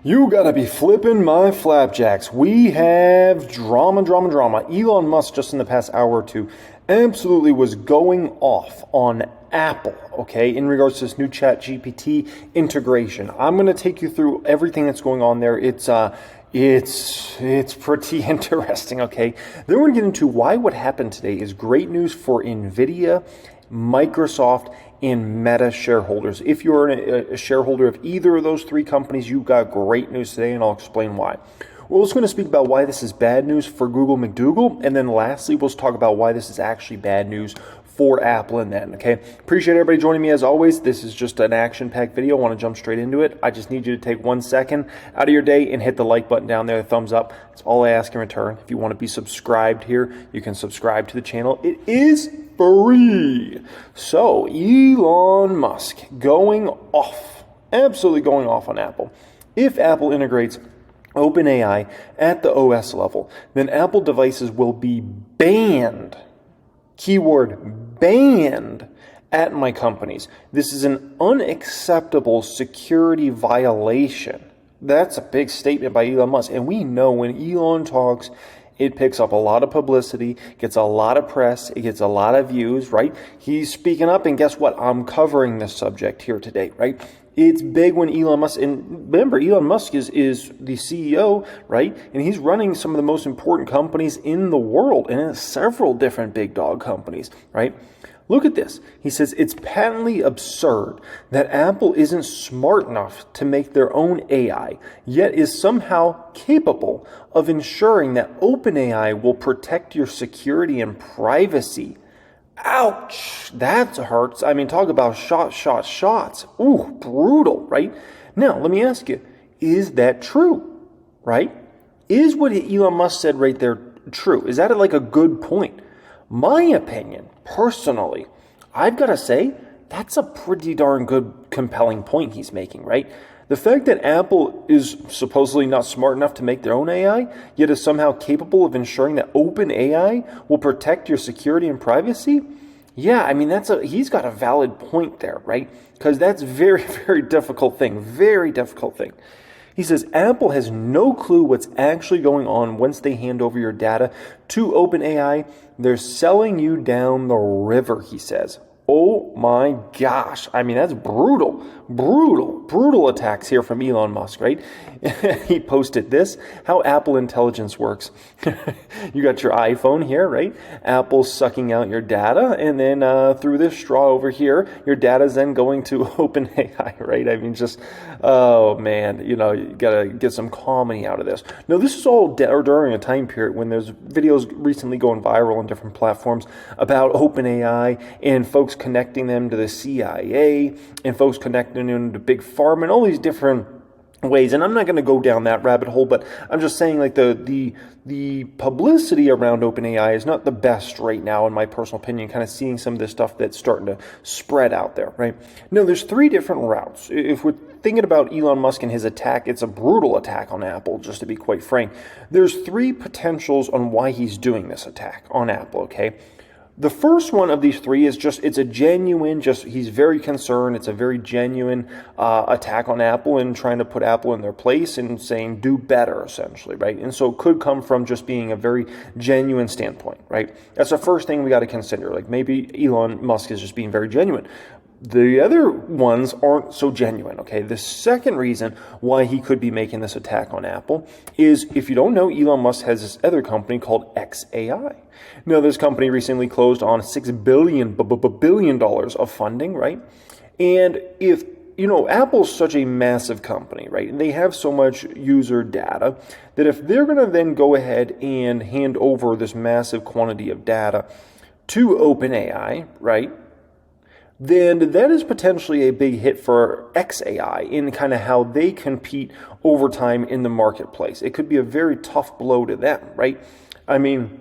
You gotta be flipping my flapjacks. We have drama. Elon Musk, just in the past hour or two, absolutely was going off on Apple, okay, in regards to this new Chat GPT integration. I'm gonna take you through everything that's going on there. It's pretty interesting, okay? Then we're gonna get into why what happened today is great news for NVIDIA, Microsoft, and Meta shareholders. If you're a shareholder of either of those three companies, you've got great news today, and I'll explain why. We're also going to speak about why this is bad news for Google McDougal, and then lastly, we'll talk about why this is actually bad news for Apple and then, okay? Appreciate everybody joining me as always. This is just an action-packed video. I want to jump straight into it. I just need you to take 1 second out of your day and hit the like button down there, the thumbs up. That's all I ask in return. If you want to be subscribed here, you can subscribe to the channel. It is free. So, Elon Musk going off, absolutely going off on Apple. If Apple integrates OpenAI at the OS level, then Apple devices will be banned. Keyword banned at my companies. This is an unacceptable security violation. That's a big statement by Elon Musk. And we know when Elon talks, it picks up a lot of publicity, gets a lot of press, it gets a lot of views, right? He's speaking up, and guess what? I'm covering this subject here today, right? It's big when Elon Musk, and remember, Elon Musk is the CEO, right? And he's running some of the most important companies in the world, and several different big dog companies, right? Look at this. He says, it's patently absurd that Apple isn't smart enough to make their own AI, yet is somehow capable of ensuring that OpenAI will protect your security and privacy. Ouch, that hurts. I mean, talk about shots. Ooh, brutal, right? Now, let me ask you, is that true, right? Is what Elon Musk said right there true? Is that like a good point? My opinion, personally, I've got to say, that's a pretty darn good, compelling point he's making, right? The fact that Apple is supposedly not smart enough to make their own AI, yet is somehow capable of ensuring that OpenAI will protect your security and privacy? Yeah, I mean, he's got a valid point there, right? Because that's very, very difficult thing. Very difficult thing. He says, Apple has no clue what's actually going on once they hand over your data to OpenAI. They're selling you down the river, he says. Oh my gosh. I mean, that's brutal attacks here from Elon Musk, right? He posted this, how Apple intelligence works. You got your iPhone here, right? Apple's sucking out your data, and then through this straw over here, your data's then going to OpenAI, right? I mean, just, oh man, you gotta get some comedy out of this. Now, this is all during a time period when there's videos recently going viral on different platforms about OpenAI and folks connecting them to the CIA and folks connecting them to Big Pharma and all these different ways. And I'm not going to go down that rabbit hole, but I'm just saying, like, the publicity around OpenAI is not the best right now, in my personal opinion, kind of seeing some of this stuff that's starting to spread out there, right? Now, there's three different routes. If we're thinking about Elon Musk and his attack, it's a brutal attack on Apple, just to be quite frank. There's three potentials on why he's doing this attack on Apple, okay? The first one of these three is it's a genuine, he's very concerned. It's a very genuine attack on Apple and trying to put Apple in their place and saying, do better, essentially, right? And so it could come from just being a very genuine standpoint, right? That's the first thing we got to consider. Like, maybe Elon Musk is just being very genuine. The other ones aren't so genuine, okay? The second reason why he could be making this attack on Apple is, if you don't know, Elon Musk has this other company called xAI. Now, this company recently closed on $6 billion of funding, right? And if, Apple's such a massive company, right? And they have so much user data that if they're going to then go ahead and hand over this massive quantity of data to OpenAI, right, then that is potentially a big hit for xAI in kind of how they compete over time in the marketplace. It could be a very tough blow to them, right? I mean,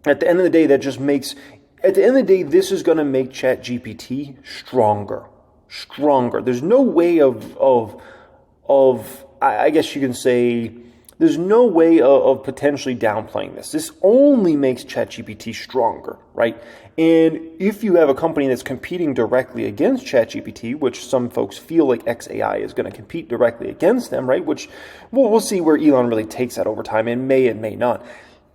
at the end of the day, this is going to make ChatGPT stronger. There's no way of I guess you can say, There's no way of potentially downplaying this. This only makes ChatGPT stronger, right? And if you have a company that's competing directly against ChatGPT, which some folks feel like xAI is going to compete directly against them, right? Which we'll see where Elon really takes that over time. It may and may not.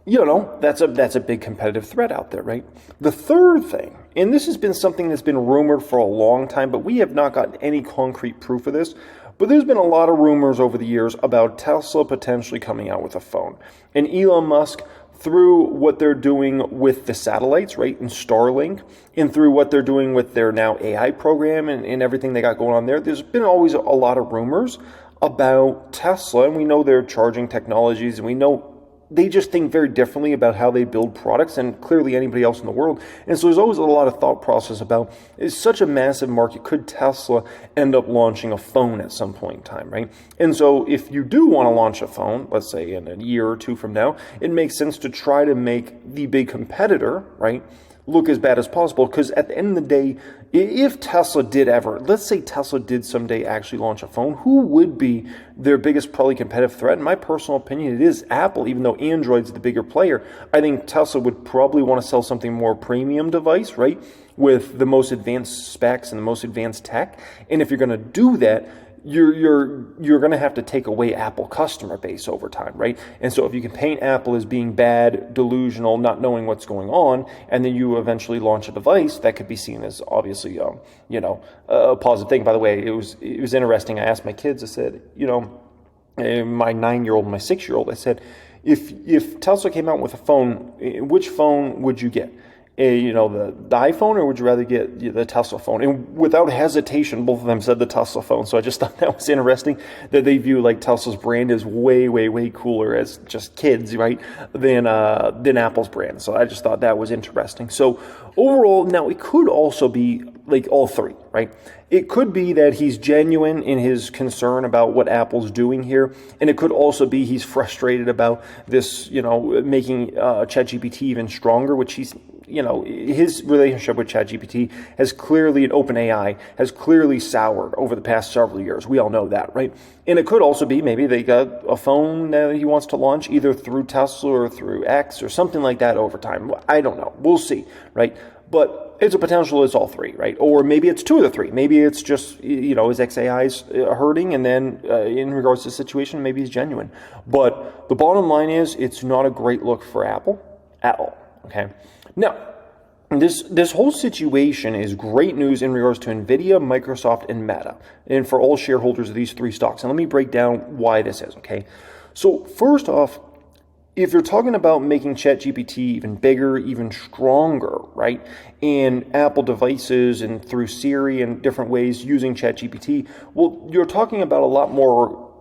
That's a big competitive threat out there, right? The third thing, and this has been something that's been rumored for a long time, but we have not gotten any concrete proof of this. But there's been a lot of rumors over the years about Tesla potentially coming out with a phone. And Elon Musk, through what they're doing with the satellites, right, and Starlink, and through what they're doing with their now AI program and everything they got going on there's been always a lot of rumors about Tesla. And we know their charging technologies, and we know they just think very differently about how they build products and clearly anybody else in the world. And so there's always a lot of thought process about, is such a massive market, could Tesla end up launching a phone at some point in time, right? And so if you do want to launch a phone, let's say in a year or two from now, it makes sense to try to make the big competitor, right, look as bad as possible. Because at the end of the day, if Tesla did ever, let's say Tesla did someday actually launch a phone, who would be their biggest probably competitive threat? In my personal opinion, it is Apple. Even though Android's the bigger player, I think Tesla would probably want to sell something more premium device, right, with the most advanced specs and the most advanced tech. And if you're going to do that, you're going to have to take away Apple customer base over time, right? And so if you can paint Apple as being bad, delusional, not knowing what's going on, and then you eventually launch a device, that could be seen as obviously, a positive thing. By the way, it was interesting. I asked my kids, I said, my 9-year-old and my 6-year-old, I said, if Tesla came out with a phone, which phone would you get? The iPhone, or would you rather get the Tesla phone? And without hesitation, both of them said the Tesla phone. So I just thought that was interesting that they view like Tesla's brand as way, way, way cooler as just kids, right, than Apple's brand. So I just thought that was interesting. So overall, now it could also be like all three, right? It could be that he's genuine in his concern about what Apple's doing here, and it could also be he's frustrated about this, making ChatGPT even stronger, which his relationship with ChatGPT has clearly, and OpenAI has clearly soured over the past several years. We all know that, right? And it could also be maybe they got a phone that he wants to launch either through Tesla or through X or something like that over time. I don't know. We'll see, right? But it's a potential it's all three, right? Or maybe it's two of the three. Maybe it's just, his xAI's hurting, and then in regards to the situation, maybe he's genuine. But the bottom line is it's not a great look for Apple at all, okay? Now, this whole situation is great news in regards to NVIDIA, Microsoft, and Meta, and for all shareholders of these three stocks. And let me break down why this is, okay? So first off, if you're talking about making ChatGPT even bigger, even stronger, right, in Apple devices and through Siri and different ways using ChatGPT, well, you're talking about a lot more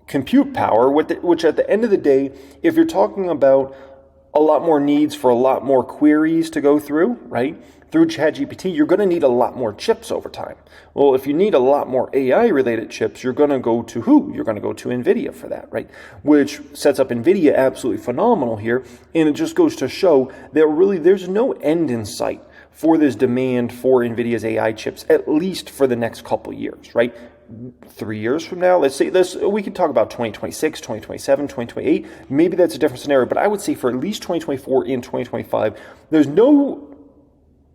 compute power, which at the end of the day, if you're talking about a lot more needs for a lot more queries to go through, right? Through ChatGPT, you're going to need a lot more chips over time. Well, if you need a lot more AI-related chips, you're going to go to who? You're going to go to NVIDIA for that, right? Which sets up NVIDIA absolutely phenomenal here, and it just goes to show that really there's no end in sight for this demand for NVIDIA's AI chips, at least for the next couple years, right? 3 years from now, let's say this, we could talk about 2026, 2027, 2028. Maybe that's a different scenario, but I would say for at least 2024 and 2025, there's no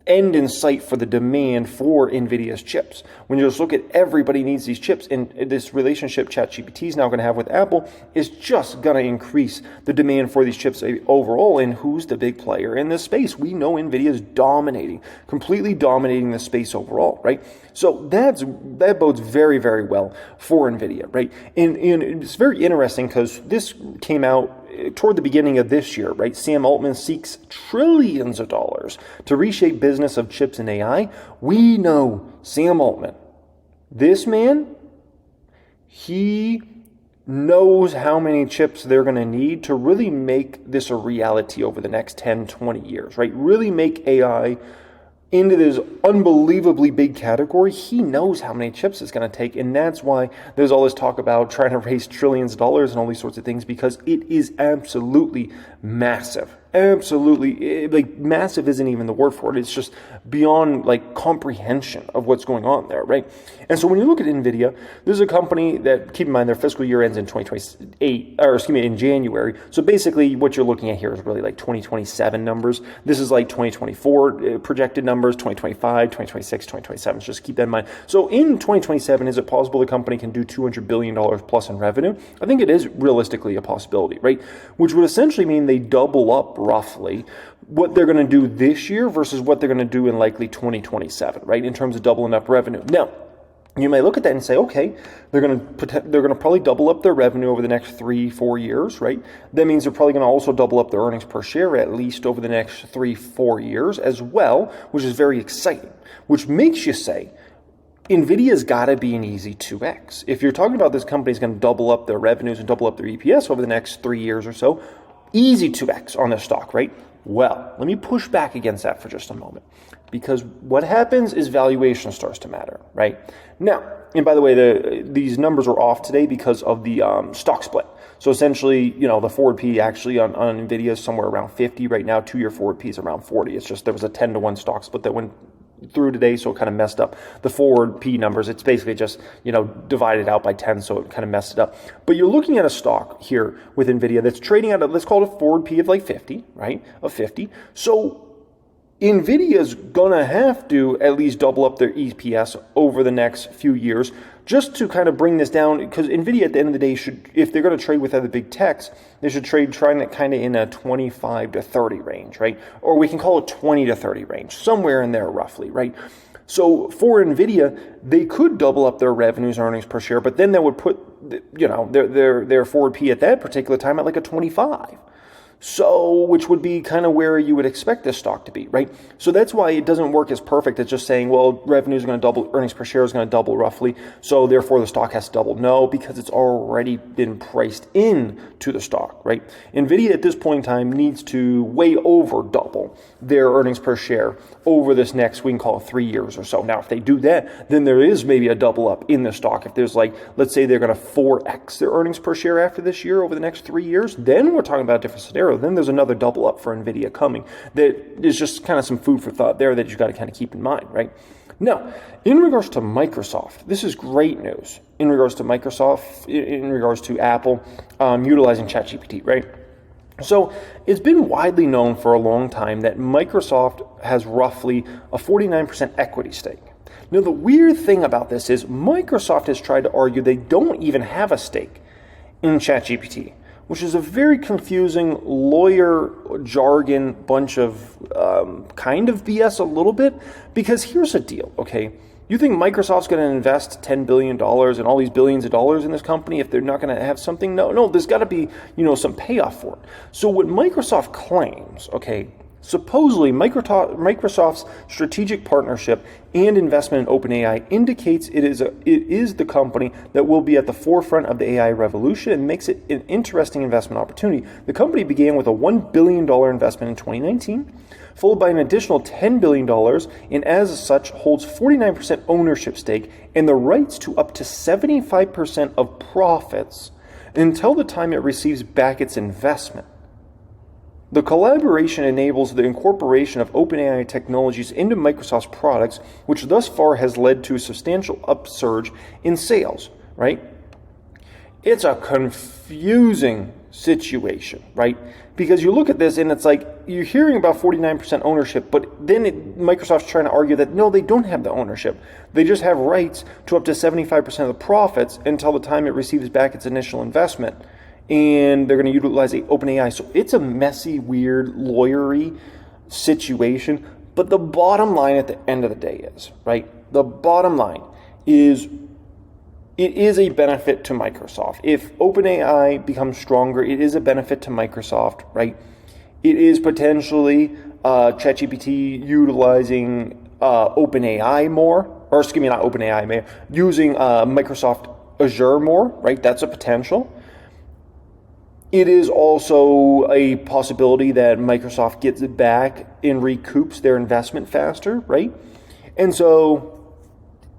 end in sight for the demand for NVIDIA's chips. When you just look at everybody needs these chips, and this relationship ChatGPT is now going to have with Apple is just going to increase the demand for these chips overall. And who's the big player in this space? We know NVIDIA is dominating, completely dominating the space overall, right? So that bodes very, very well for NVIDIA, right? And it's very interesting because this came out toward the beginning of this year, right? Sam Altman seeks trillions of dollars to reshape business of chips and AI. We know Sam Altman, this man, he knows how many chips they're going to need to really make this a reality over the next 10, 20 years, right? Really make AI into this unbelievably big category. He knows how many chips it's going to take, and that's why there's all this talk about trying to raise trillions of dollars and all these sorts of things, because it is absolutely massive. absolutely, like massive isn't even the word for it. It's just beyond like comprehension of what's going on there, right? And so when you look at NVIDIA, this is a company that, keep in mind, their fiscal year ends in 2028, or excuse me, in January. So basically what you're looking at here is really like 2027 numbers. This is like 2024 projected numbers, 2025, 2026, 2027. So just keep that in mind. So in 2027, is it possible the company can do $200 billion plus in revenue? I think it is realistically a possibility, right? Which would essentially mean they double up roughly what they're going to do this year versus what they're going to do in likely 2027, right? In terms of doubling up revenue. Now, you may look at that and say, okay, they're going to probably double up their revenue over the next 3-4 years, right? That means they're probably going to also double up their earnings per share at least over the next 3-4 years as well, which is very exciting, which makes you say, NVIDIA's got to be an easy 2x. If you're talking about this company's going to double up their revenues and double up their EPS over the next 3 years or so, easy 2x on this stock, right? Well, let me push back against that for just a moment, because what happens is valuation starts to matter, right? Now, and by the way, these numbers are off today because of the stock split. So essentially, the forward P actually on NVIDIA is somewhere around 50 right now. 2-year forward P is around 40. It's just there was a 10-to-1 stock split that went through today, so it kind of messed up the forward P numbers. It's basically just, divided out by 10, so it kind of messed it up. But you're looking at a stock here with NVIDIA that's trading at, let's call it a forward P of like 50, right? Of 50. So NVIDIA's gonna have to at least double up their EPS over the next few years just to kind of bring this down, because NVIDIA at the end of the day should, if they're going to trade with other big techs, they should trade trying to kind of in a 25 to 30 range, right? Or we can call it 20 to 30 range, somewhere in there roughly, right? So for NVIDIA, they could double up their revenues, earnings per share, but then that would put, their forward P at that particular time at like a 25. So, which would be kind of where you would expect this stock to be, right? So that's why it doesn't work as perfect as just saying, well, revenue is going to double, earnings per share is going to double roughly, so therefore the stock has to double. No, because it's already been priced in to the stock, right? NVIDIA at this point in time needs to way over double their earnings per share over this next, we can call it 3 years or so. Now, if they do that, then there is maybe a double up in the stock. If there's like, let's say they're going to 4x their earnings per share after this year over the next 3 years, then we're talking about a different scenario. Then there's another double up for NVIDIA coming. That is just kind of some food for thought there that you've got to kind of keep in mind, right? Now, in regards to Microsoft, this is great news. In regards to Microsoft, in regards to Apple, utilizing ChatGPT, right? So it's been widely known for a long time that Microsoft has roughly a 49% equity stake. Now, the weird thing about this is Microsoft has tried to argue they don't even have a stake in ChatGPT, which is a very confusing lawyer jargon bunch of kind of BS a little bit, because here's the deal, okay? You think Microsoft's going to invest $10 billion and all these billions of dollars in this company if they're not going to have something? No, there's got to be, some payoff for it. So what Microsoft claims, okay, supposedly Microsoft's strategic partnership and investment in OpenAI indicates it is the company that will be at the forefront of the AI revolution and makes it an interesting investment opportunity. The company began with a $1 billion investment in 2019, followed by an additional $10 billion, and as such holds 49% ownership stake and the rights to up to 75% of profits until the time it receives back its investment. The collaboration enables the incorporation of OpenAI technologies into Microsoft's products, which thus far has led to a substantial upsurge in sales, right? It's a confusing situation, right? Because you look at this and it's like you're hearing about 49% ownership, but then Microsoft's trying to argue that no, they don't have the ownership. They just have rights to up to 75% of the profits until the time it receives back its initial investment. And they're going to utilize OpenAI. So it's a messy, weird, lawyery situation. But the bottom line at the end of the day is, right? The bottom line is it is a benefit to Microsoft. If OpenAI becomes stronger, it is a benefit to Microsoft, right? It is potentially ChatGPT utilizing OpenAI more, or excuse me, not OpenAI, using Microsoft Azure more, right? That's a potential. It is also a possibility that Microsoft gets it back and recoups their investment faster, right? And so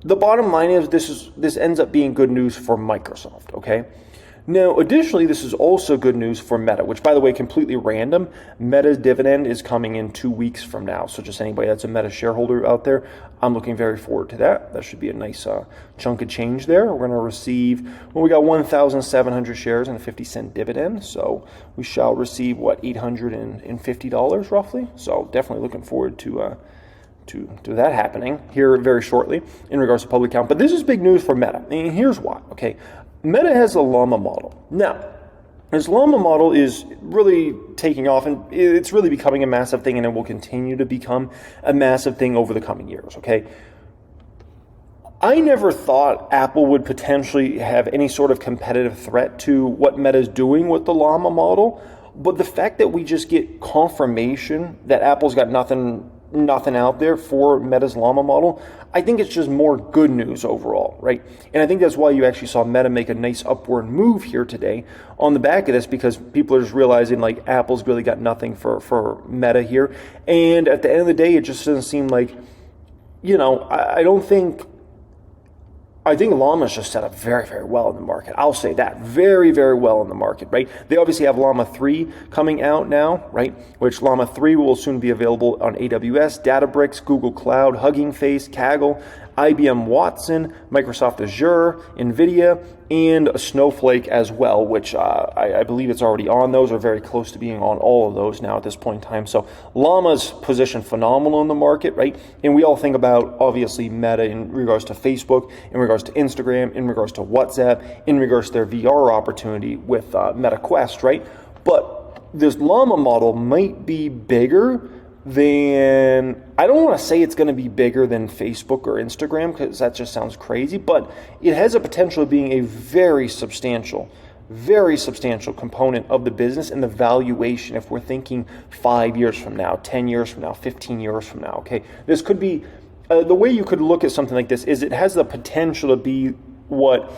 the bottom line is this ends up being good news for Microsoft, okay? Now, additionally, this is also good news for Meta, which, by the way, completely random. Meta's dividend is coming in 2 weeks from now. So just anybody that's a Meta shareholder out there, I'm looking very forward to that. That should be a nice chunk of change there. We're going to receive, well, we got 1,700 shares and a 50-cent dividend. So we shall receive, what, $850 roughly? So definitely looking forward to that happening here very shortly in regards to public count. But this is big news for Meta. And here's why, okay? Meta has a llama model. Now, this llama model is really taking off, and it's really becoming a massive thing, and it will continue to become a massive thing over the coming years, okay? I never thought Apple would potentially have any sort of competitive threat to what Meta's doing with the llama model, but the fact that we just get confirmation that Apple's got nothing out there for Meta's llama model, I think it's just more good news overall, right? And I think that's why you actually saw Meta make a nice upward move here today on the back of this, because people are just realizing like Apple's really got nothing for Meta here. And at the end of the day, it just doesn't seem like, I think Llama's just set up very, very well in the market. I'll say that. Very, very well in the market, right? They obviously have Llama 3 coming out now, right? Which Llama 3 will soon be available on AWS, Databricks, Google Cloud, Hugging Face, Kaggle, IBM Watson, Microsoft Azure, NVIDIA, and Snowflake as well, which I believe it's already on those, or very close to being on all of those now at this point in time. So Llama's position phenomenal in the market, right? And we all think about, obviously, Meta in regards to Facebook, in regards to Instagram, in regards to WhatsApp, in regards to their VR opportunity with Meta Quest, right? But this Llama model might be bigger than, I don't want to say it's going to be bigger than Facebook or Instagram, because that just sounds crazy, but it has a potential of being a very substantial component of the business and the valuation if we're thinking 5 years from now, 10 years from now, 15 years from now, okay? This could be, the way you could look at something like this is it has the potential to be what,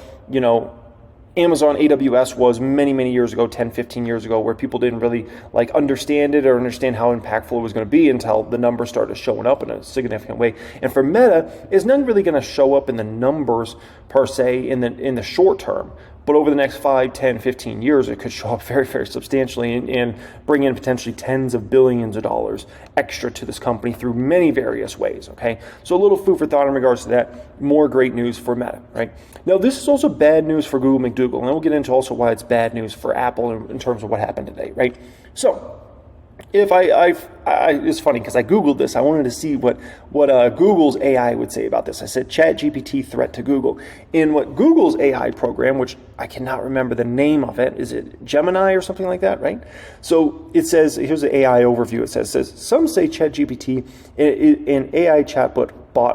Amazon AWS was many, many years ago, 10, 15 years ago, where people didn't really understand it or understand how impactful it was going to be until the numbers started showing up in a significant way. And for Meta, it's not really going to show up in the numbers per se in the short term. But over the next 5, 10, 15 years, it could show up very, very substantially and bring in potentially tens of billions of dollars extra to this company through many various ways, okay? So a little food for thought in regards to that. More great news for Meta, right? Now, this is also bad news for Google McDougal, and we'll get into also why it's bad news for Apple in terms of what happened today, right? So, if it's funny because I Googled this. I wanted to see what Google's AI would say about this. I said ChatGPT threat to Google. In what Google's AI program, which I cannot remember the name of it, is it Gemini or something like that, right? So it says, here's the AI overview. It says some say ChatGPT, an AI chatbot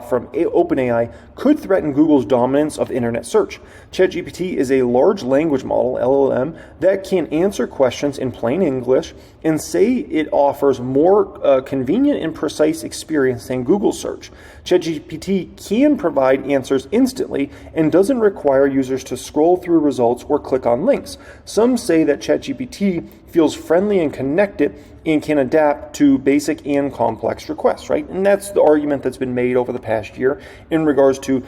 from OpenAI, could threaten Google's dominance of internet search. ChatGPT is a large language model, LLM, that can answer questions in plain English and say it offers more convenient and precise experience than Google search. ChatGPT can provide answers instantly and doesn't require users to scroll through results or click on links. Some say that ChatGPT feels friendly and connected and can adapt to basic and complex requests, right? And that's the argument that's been made over the past year in regards to,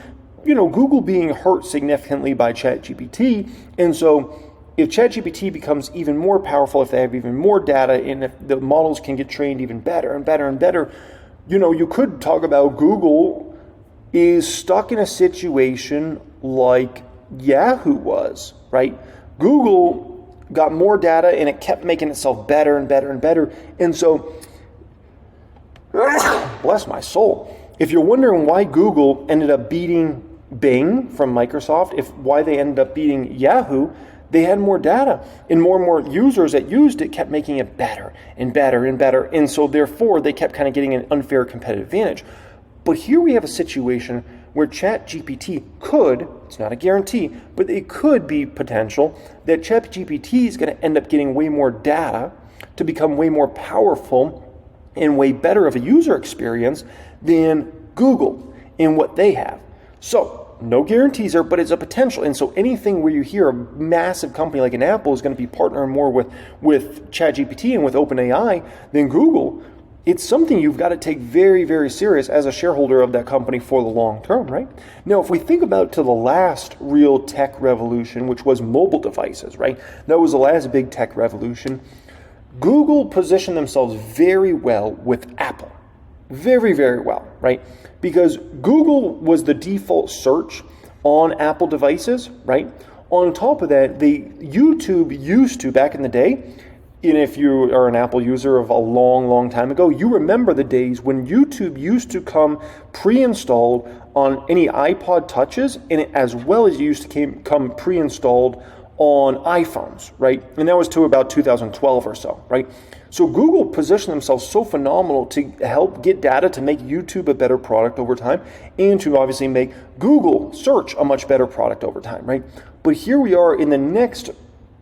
Google being hurt significantly by ChatGPT. And so if ChatGPT becomes even more powerful, if they have even more data, and if the models can get trained even better and better and better, you could talk about Google is stuck in a situation like Yahoo was, right? Google got more data and it kept making itself better and better and better. And so, bless my soul, if you're wondering why Google ended up beating Bing from Microsoft, why they ended up beating Yahoo, they had more data, and more users that used it kept making it better and better and better. And so therefore, they kept kind of getting an unfair competitive advantage. But here we have a situation where ChatGPT could, it's not a guarantee, but it could be potential that ChatGPT is going to end up getting way more data to become way more powerful and way better of a user experience than Google in what they have. So, no guarantees there, but it's a potential. And so anything where you hear a massive company like an Apple is going to be partnering more with ChatGPT and with OpenAI than Google, it's something you've got to take very, very serious as a shareholder of that company for the long term, right? Now, if we think about to the last real tech revolution, which was mobile devices, right? That was the last big tech revolution. Google positioned themselves very well with Apple. Very, very well, right? Because Google was the default search on Apple devices, right? On top of that, YouTube used to, back in the day, and if you are an Apple user of a long, long time ago, you remember the days when YouTube used to come pre-installed on any iPod touches, and as well as it used to come pre-installed on iPhones, right? And that was to about 2012 or so, right? So Google positioned themselves so phenomenal to help get data to make YouTube a better product over time, and to obviously make Google search a much better product over time, right? But here we are in the next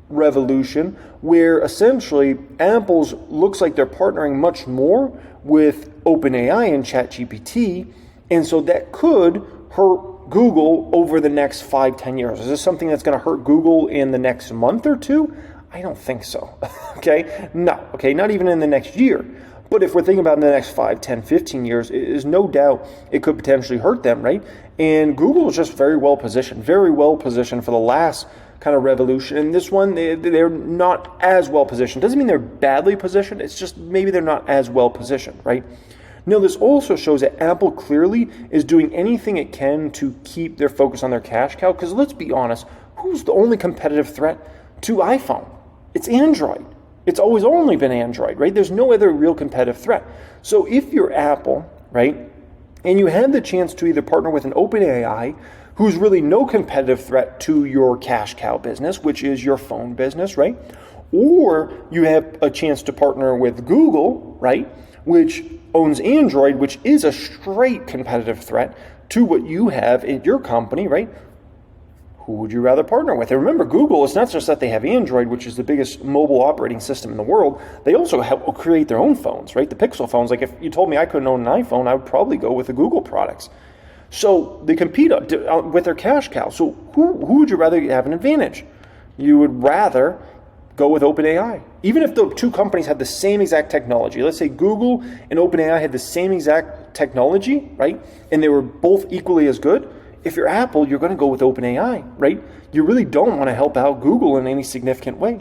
revolution where essentially Apple's looks like they're partnering much more with OpenAI and ChatGPT, and so that could hurt Google over the next 5-10 years. Is this something that's going to hurt Google in the next month or two? I don't think so. Okay? No. Okay, not even in the next year. But if we're thinking about in the next 5, 10, 15 years, there's no doubt it could potentially hurt them, right? And Google is just very well positioned for the last kind of revolution. And this one, they're not as well positioned. Doesn't mean they're badly positioned. It's just maybe they're not as well positioned, right? Now, this also shows that Apple clearly is doing anything it can to keep their focus on their cash cow. Because let's be honest, who's the only competitive threat to iPhone? It's Android. It's always only been Android, right? There's no other real competitive threat. So if you're Apple, right, and you have the chance to either partner with an OpenAI, who's really no competitive threat to your cash cow business, which is your phone business, right? Or you have a chance to partner with Google, right, which owns Android, which is a straight competitive threat to what you have in your company, right? Who would you rather partner with? And remember, Google, it's not just that they have Android, which is the biggest mobile operating system in the world. They also create their own phones, right? The Pixel phones. Like if you told me I couldn't own an iPhone, I would probably go with the Google products. So they compete with their cash cow. So who would you rather have an advantage? You would rather go with OpenAI. Even if the two companies had the same exact technology. Let's say Google and OpenAI had the same exact technology, right? And they were both equally as good. If you're Apple, you're going to go with OpenAI, right? You really don't want to help out Google in any significant way.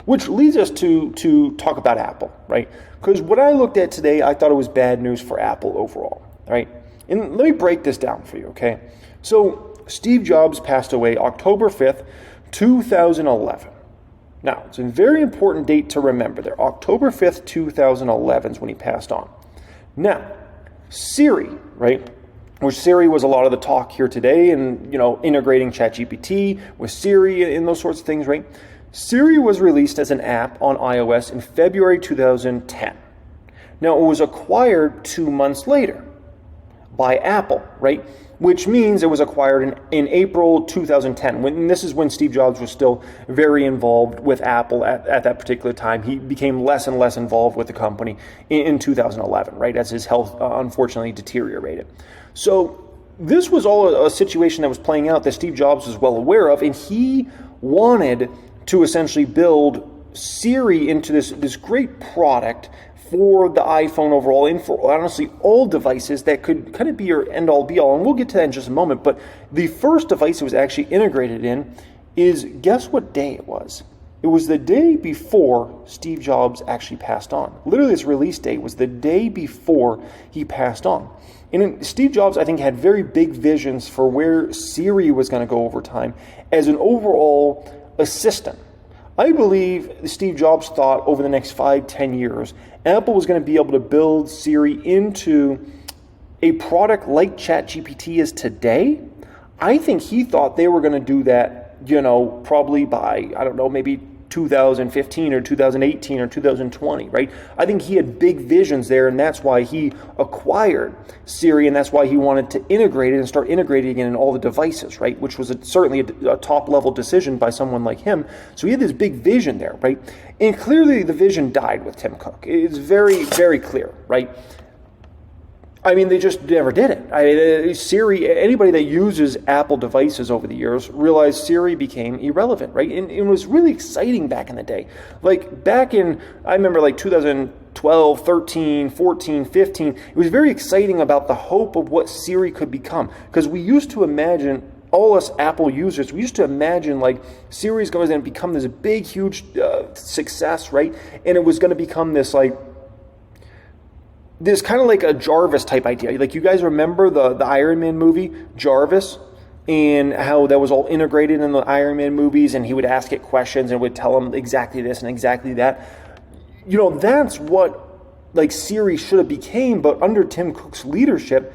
Which leads us to talk about Apple, right? Because what I looked at today, I thought it was bad news for Apple overall, right? And let me break this down for you, okay? So Steve Jobs passed away October 5th, 2011. Now, it's a very important date to remember there. October 5th, 2011 is when he passed on. Now, Siri, right? Which Siri was a lot of the talk here today, and integrating ChatGPT with Siri and those sorts of things, right? Siri was released as an app on iOS in February 2010. Now, it was acquired 2 months later by Apple, right? Which means it was acquired in April 2010. This is when Steve Jobs was still very involved with Apple at that particular time. He became less and less involved with the company in 2011, right? As his health unfortunately deteriorated. So this was all a situation that was playing out that Steve Jobs was well aware of, and he wanted to essentially build Siri into this great product for the iPhone overall, and for honestly all devices that could kind of be your end-all be-all. And we'll get to that in just a moment. But the first device it was actually integrated in is, guess what day it was? It was the day before Steve Jobs actually passed on. Literally, this release date was the day before he passed on. And Steve Jobs, I think, had very big visions for where Siri was going to go over time as an overall assistant. I believe Steve Jobs thought over the next 5-10 years, Apple was going to be able to build Siri into a product like ChatGPT is today. I think he thought they were going to do that, probably by, maybe 2015 or 2018 or 2020, right? I think he had big visions there, and that's why he acquired Siri, and that's why he wanted to integrate it and start integrating it in all the devices, right? Which was certainly a top-level decision by someone like him. So he had this big vision there, right? And clearly the vision died with Tim Cook. It's very, very clear, right? I mean, they just never did it. Siri, anybody that uses Apple devices over the years realized Siri became irrelevant, right? And it was really exciting back in the day. Like back in, I remember like 2012, 13, 14, 15, it was very exciting about the hope of what Siri could become. Because we used to imagine, all us Apple users, we used to imagine like Siri's going to become this big, huge success, right? And it was going to become this like, this kind of like a Jarvis type idea. Like you guys remember the Iron Man movie, Jarvis, and how that was all integrated in the Iron Man movies, and he would ask it questions and would tell him exactly this and exactly that. You know, that's what like Siri should have became, but under Tim Cook's leadership,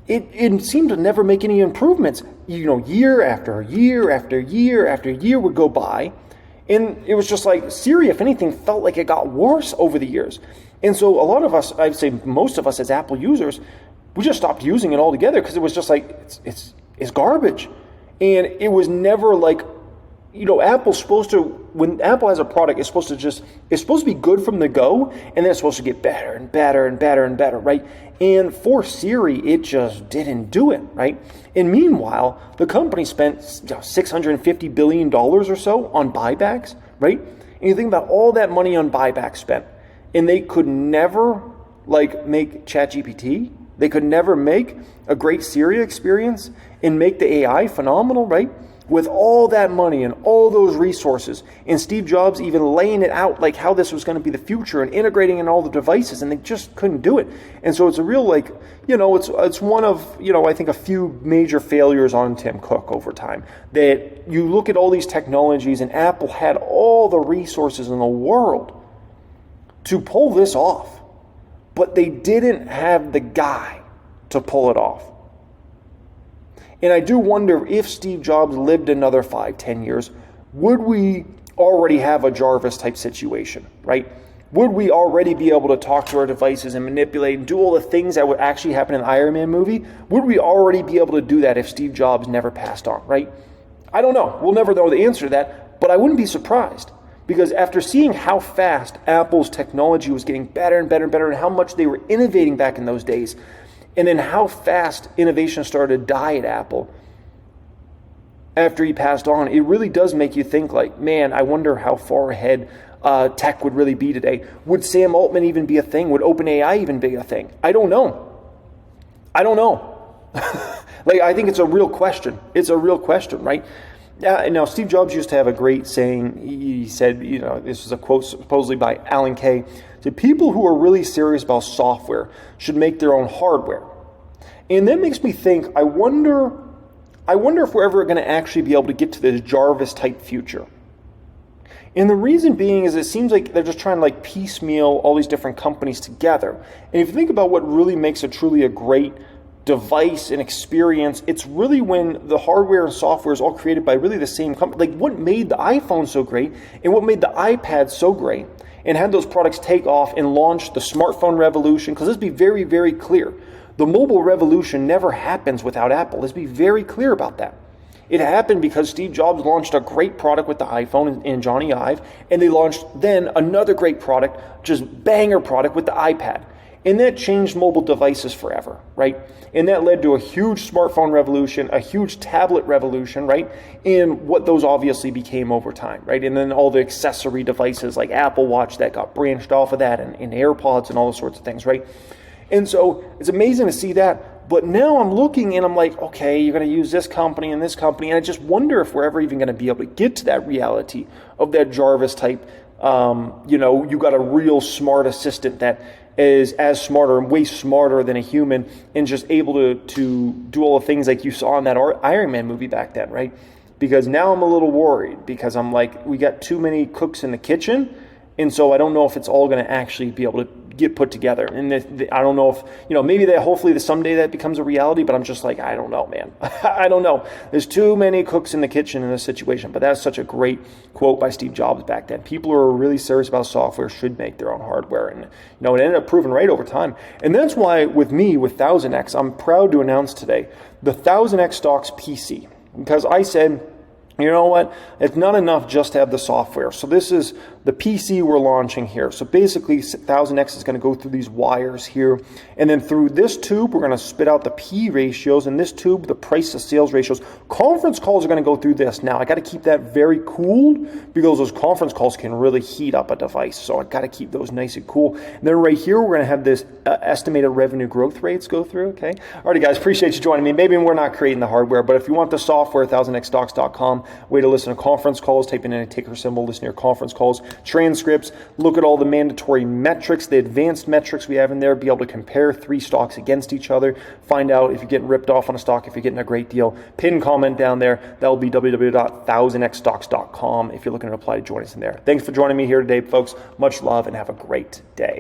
it seemed to never make any improvements. You know, year after year after year after year would go by, and it was just like Siri, if anything, felt like it got worse over the years. And so a lot of us, I'd say most of us as Apple users, we just stopped using it altogether because it was just like, it's garbage. And it was never like, you know, Apple's supposed to, when Apple has a product, it's supposed to be good from the go, and then it's supposed to get better and better and better and better, right? And for Siri, it just didn't do it, right? And meanwhile, the company spent $650 billion or so on buybacks, right? And you think about all that money on buybacks spent, and they could never like make ChatGPT. They could never make a great Siri experience and make the AI phenomenal, right? With all that money and all those resources, and Steve Jobs even laying it out like how this was going to be the future and integrating in all the devices, and they just couldn't do it. And so it's a real like, you know, it's one of, you know, I think a few major failures on Tim Cook over time. That you look at all these technologies, and Apple had all the resources in the world to pull this off, but they didn't have the guy to pull it off. And I do wonder if Steve Jobs lived another 5-10 years, would we already have a Jarvis type situation, right? Would we already be able to talk to our devices and manipulate and do all the things that would actually happen in the Iron Man movie? Would we already be able to do that if Steve Jobs never passed on, right? I don't know. We'll never know the answer to that, but I wouldn't be surprised. Because after seeing how fast Apple's technology was getting better and better and better, and how much they were innovating back in those days, and then how fast innovation started to die at Apple after he passed on, it really does make you think like, man, I wonder how far ahead tech would really be today. Would Sam Altman even be a thing? Would OpenAI even be a thing? I don't know. Like, I think it's a real question. It's a real question, right? Now, Steve Jobs used to have a great saying. He said, you know, this is a quote supposedly by Alan Kay. He said, people who are really serious about software should make their own hardware. And that makes me think, I wonder if we're ever going to actually be able to get to this Jarvis type future. And the reason being is it seems like they're just trying to like piecemeal all these different companies together. And if you think about what really makes it truly a great device and experience, it's really when the hardware and software is all created by really the same company. Like what made the iPhone so great and what made the iPad so great and had those products take off and launch the smartphone revolution. Because let's be very, very clear. The mobile revolution never happens without Apple. Let's be very clear about that. It happened because Steve Jobs launched a great product with the iPhone and Johnny Ive, and they launched then another great product, just banger product with the iPad. And that changed mobile devices forever, right? And that led to a huge smartphone revolution, a huge tablet revolution, right? And what those obviously became over time, right? And then all the accessory devices like Apple Watch that got branched off of that, and AirPods and all those sorts of things, right? And so it's amazing to see that. But now I'm looking and I'm like, okay, you're going to use this company and this company. And I just wonder if we're ever even going to be able to get to that reality of that Jarvis type. You know, you got a real smart assistant that is as smarter and way smarter than a human and just able to do all the things like you saw in that Iron Man movie back then, right? Because now I'm a little worried because I'm like, we got too many cooks in the kitchen. And so I don't know if it's all going to actually be able to get put together. And I don't know if, you know, maybe that hopefully someday that becomes a reality, but I'm just like, I don't know, man. I don't know. There's too many cooks in the kitchen in this situation. But that's such a great quote by Steve Jobs back then. People who are really serious about software should make their own hardware. And, you know, it ended up proving right over time. And that's why with me, with 1000X, I'm proud to announce today the 1000X Stocks PC. Because I said, you know what? It's not enough just to have the software. So this is the PC we're launching here. So basically 1000X is going to go through these wires here, and then through this tube we're going to spit out the P ratios, and this tube the price to sales ratios. Conference calls are going to go through this. Now I got to keep that very cooled because those conference calls can really heat up a device, so I got to keep those nice and cool. And then right here we're going to have this estimated revenue growth rates go through. Okay, alrighty guys, appreciate you joining me. Maybe we're not creating the hardware, but if you want the software, 1000xstocks.com, way to listen to conference calls, type in a ticker symbol, listen to your conference calls, transcripts, look at all the mandatory metrics, the advanced metrics we have in there, be able to compare 3 stocks against each other, find out if you're getting ripped off on a stock, if you're getting a great deal. Pin comment down there. That will be www.1000xstocks.com if you're looking to apply to join us in there. Thanks for joining me here today, folks. Much love and have a great day.